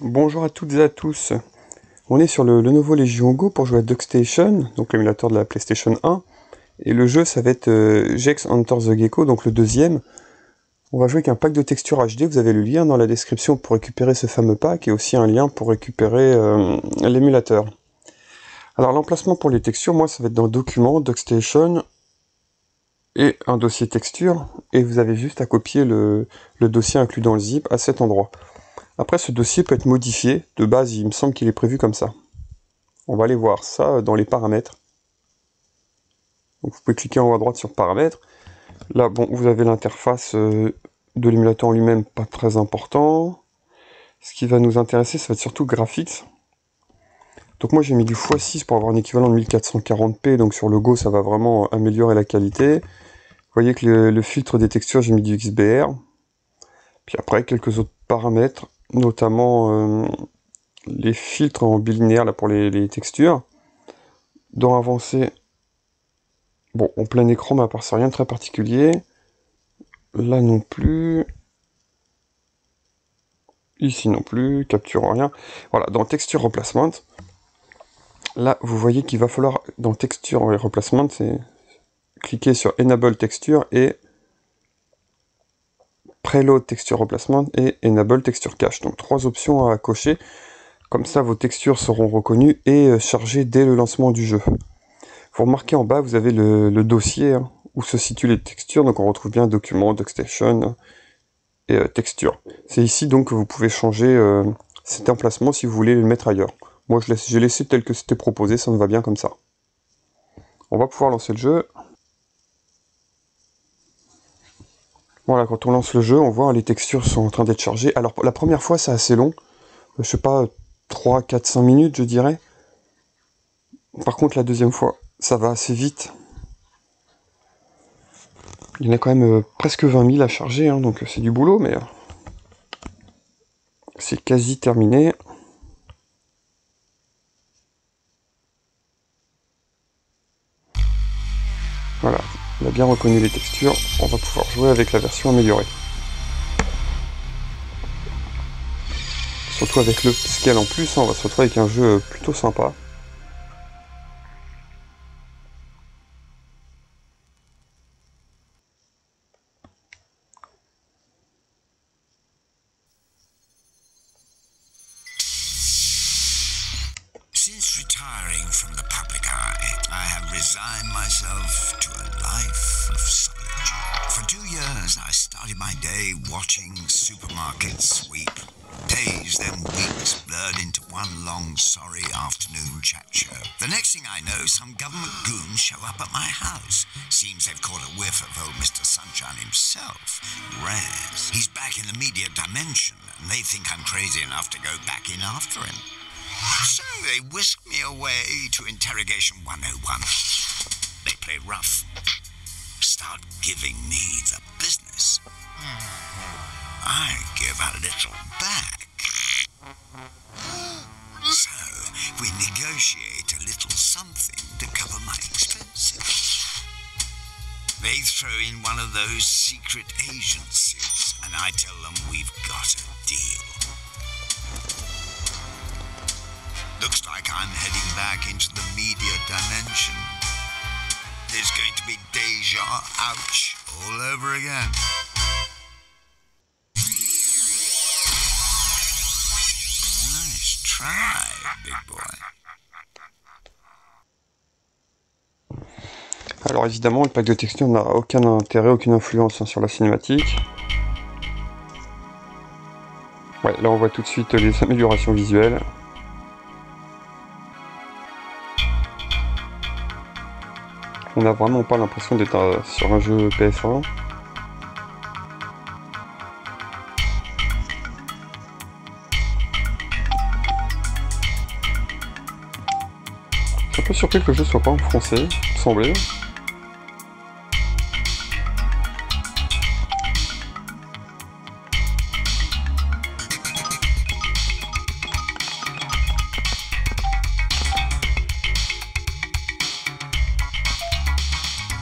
Bonjour à toutes et à tous. On est sur le Lenovo Legion Go pour jouer à DuckStation, donc l'émulateur de la PlayStation 1. Et le jeu, ça va être Gex Enter the Gecko, donc le deuxième. On va jouer avec un pack de textures HD. Vous avez le lien dans la description pour récupérer ce fameux pack et aussi un lien pour récupérer l'émulateur. Alors l'emplacement pour les textures, moi ça va être dans Documents, DuckStation et un dossier texture. Et vous avez juste à copier le dossier inclus dans le zip à cet endroit. Après, ce dossier peut être modifié. De base, il me semble qu'il est prévu comme ça. On va aller voir ça dans les paramètres. Donc, vous pouvez cliquer en haut à droite sur paramètres. Là, bon, vous avez l'interface de l'émulateur en lui-même, pas très important. Ce qui va nous intéresser, ça va être surtout graphics. Donc moi, j'ai mis du x6 pour avoir un équivalent de 1440p. Donc sur le Go, ça va vraiment améliorer la qualité. Vous voyez que le filtre des textures, j'ai mis du XBR. Puis après, quelques autres paramètres, notamment les filtres en bilinéaire là, pour les textures. Dans avancé, bon, en plein écran, mais à part ça, rien de très particulier. Là non plus. Ici non plus, capture rien. Voilà, dans texture replacement, là, vous voyez qu'il va falloir, dans texture et replacement, c'est cliquer sur Enable Texture et Preload Texture Replacement et Enable Texture Cache. Donc 3 options à cocher. Comme ça, vos textures seront reconnues et chargées dès le lancement du jeu. Vous remarquez en bas, vous avez le dossier où se situent les textures. Donc on retrouve bien Documents, DuckStation et Texture. C'est ici donc que vous pouvez changer cet emplacement si vous voulez le mettre ailleurs. Moi, j'ai laissé tel que c'était proposé, ça me va bien comme ça. On va pouvoir lancer le jeu. Voilà, quand on lance le jeu, on voit les textures sont en train d'être chargées. Alors, la première fois, c'est assez long. Je sais pas, 3, 4, 5 minutes, je dirais. Par contre, la deuxième fois, ça va assez vite. Il y en a quand même presque 20 000 à charger, hein, donc c'est du boulot, mais c'est quasi terminé. Voilà, on a bien reconnu les textures, on va pouvoir jouer avec la version améliorée. Surtout avec le scale en plus, on va se retrouver avec un jeu plutôt sympa. Since retiring from the public eye, I have resigned myself to a life of solitude. For 2 years, I started my day watching supermarkets sweep. Days, then weeks, blurred into one long, sorry afternoon chat show. The next thing I know, some government goons show up at my house. Seems they've caught a whiff of old Mr. Sunshine himself, Raz. He's back in the media dimension, and they think I'm crazy enough to go back in after him. So they whisked me away to Interrogation 101. They play rough. Start giving me the business. I give a little back. So we negotiate a little something to cover my expenses. They throw in one of those secret agent suits, and I tell them we've got a deal. Looks like I'm heading back into the media dimension. There's going to be deja, ouch, all over again. Nice try, big boy. Alors évidemment, le pack de textures n'a aucun intérêt, aucune influence sur la cinématique. Ouais, là on voit tout de suite les améliorations visuelles. On n'a vraiment pas l'impression d'être sur un jeu PS1. Je suis un peu surpris que le jeu soit pas en français, il me semblait.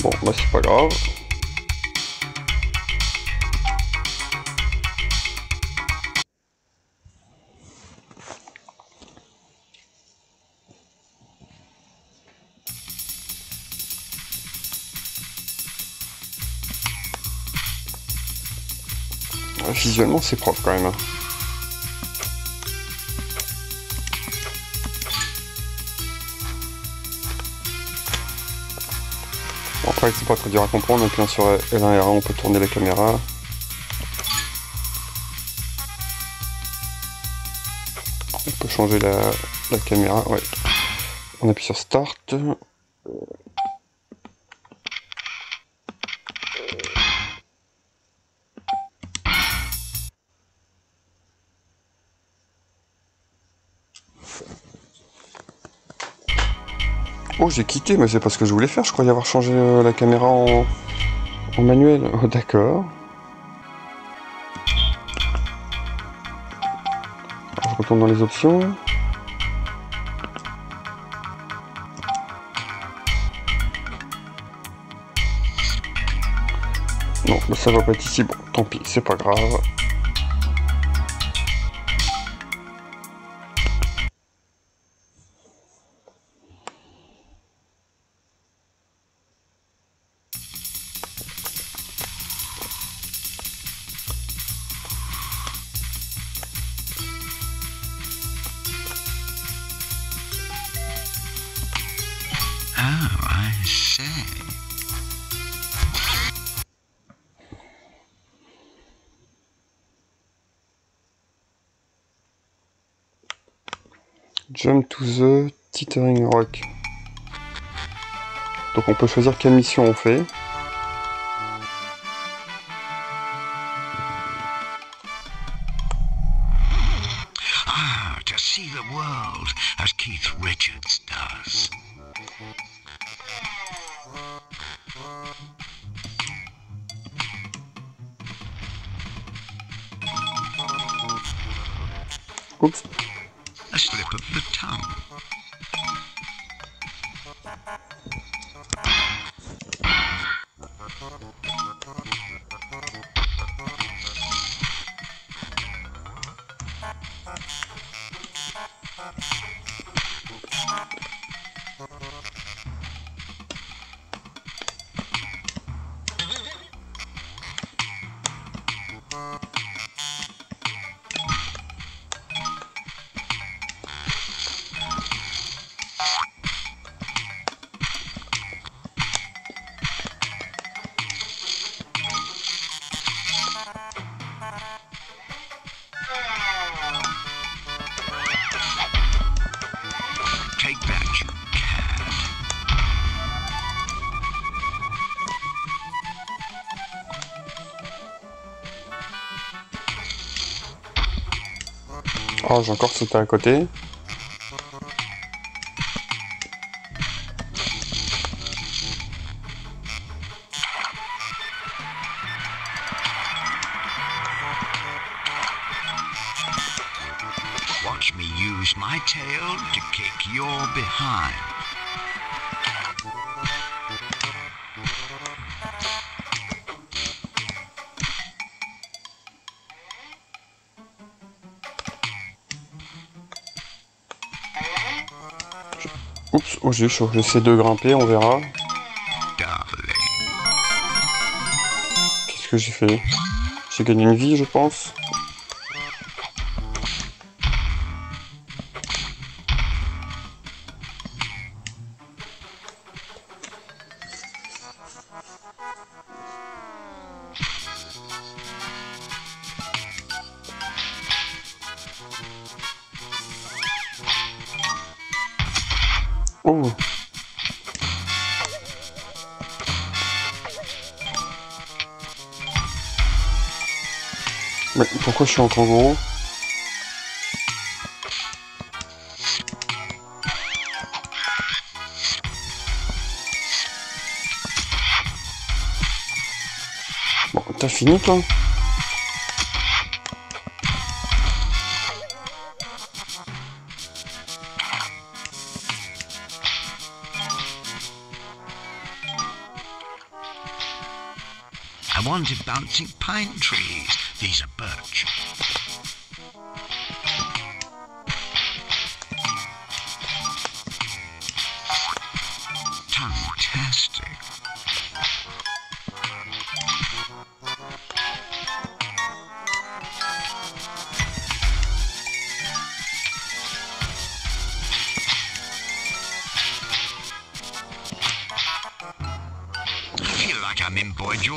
Bon, bah c'est pas grave. Visuellement, c'est propre quand même. Hein. Bon, après, c'est pas très dur à comprendre. Donc, sur L1 et R1, on peut tourner la caméra. On peut changer la caméra. Ouais. On appuie sur Start. Oh, j'ai quitté, mais c'est pas ce que je voulais faire. Je croyais avoir changé la caméra en manuel. Oh, d'accord. Je retourne dans les options. Non, ça va pas être ici. Bon, tant pis, c'est pas grave. I say. Jump to the Teetering Rock. Donc on peut choisir quelle mission on fait. To see the world as Keith Richards does. Oups. A slip of the tongue. Take that, you cat. Oh, j'ai encore sauté à côté. Watch me use my tail to kick your behind. Oups, oh j'ai eu chaud. J'essaie de grimper, on verra. Darling. Qu'est-ce que j'ai fait? J'ai gagné une vie, je pense. Oh. Mais pourquoi je suis en kangourou? Bon, t'as fini toi? I wanted bouncing pine trees. These are birch. Fantastic.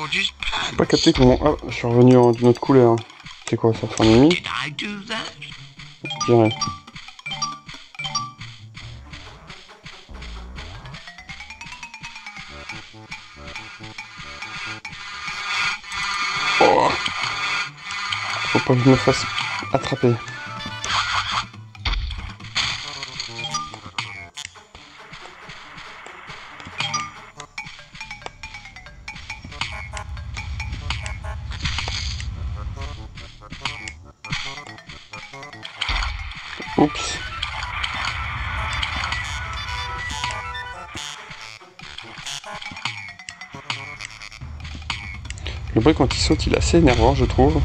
George's pants. J'ai pas capté comment... Ah, je suis revenu d'une autre couleur. C'est quoi, ça fait un ennemi? Did I do that? Je dirais. Oh. Faut pas que je me fasse attraper. Oups. Le bruit quand il saute, il est assez énervant, je trouve.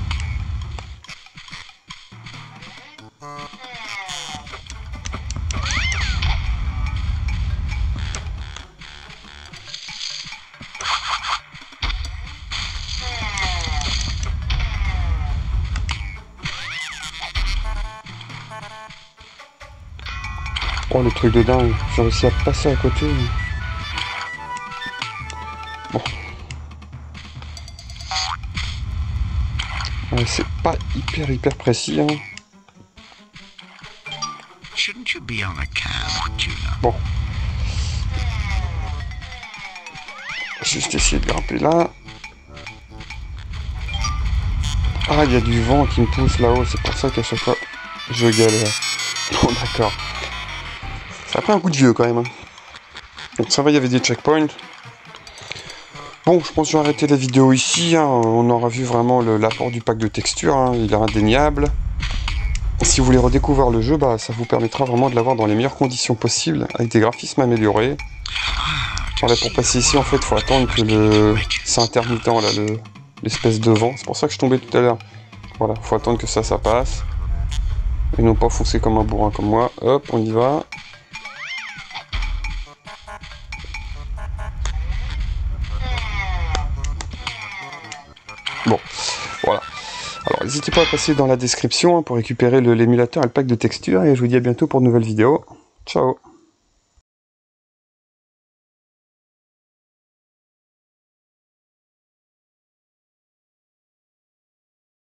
Oh, le truc de dingue, j'ai réussi à passer à côté. Bon. Ouais, c'est pas hyper précis, hein. Shouldn't you be on a cab, Tuna? Bon. Juste essayer de grimper là. Ah, il y a du vent qui me pousse là-haut, c'est pour ça qu'à chaque fois, je galère. Bon, d'accord. Ça a pris un coup de vieux quand même. Hein. Donc ça va, il y avait des checkpoints. Bon, je pense que je vais arrêter la vidéo ici. Hein. On aura vu vraiment l'apport du pack de textures. Hein. Il est indéniable. Si vous voulez redécouvrir le jeu, bah, ça vous permettra vraiment de l'avoir dans les meilleures conditions possibles, avec des graphismes améliorés. Voilà, pour passer ici, en fait, il faut attendre que c'est intermittent, là, l'espèce de vent. C'est pour ça que je tombais tout à l'heure. Voilà, faut attendre que ça passe. Et non pas foncer comme un bourrin comme moi. Hop, on y va. Bon, voilà. Alors, n'hésitez pas à passer dans la description hein, pour récupérer l'émulateur et le pack de textures. Et je vous dis à bientôt pour de nouvelles vidéos. Ciao!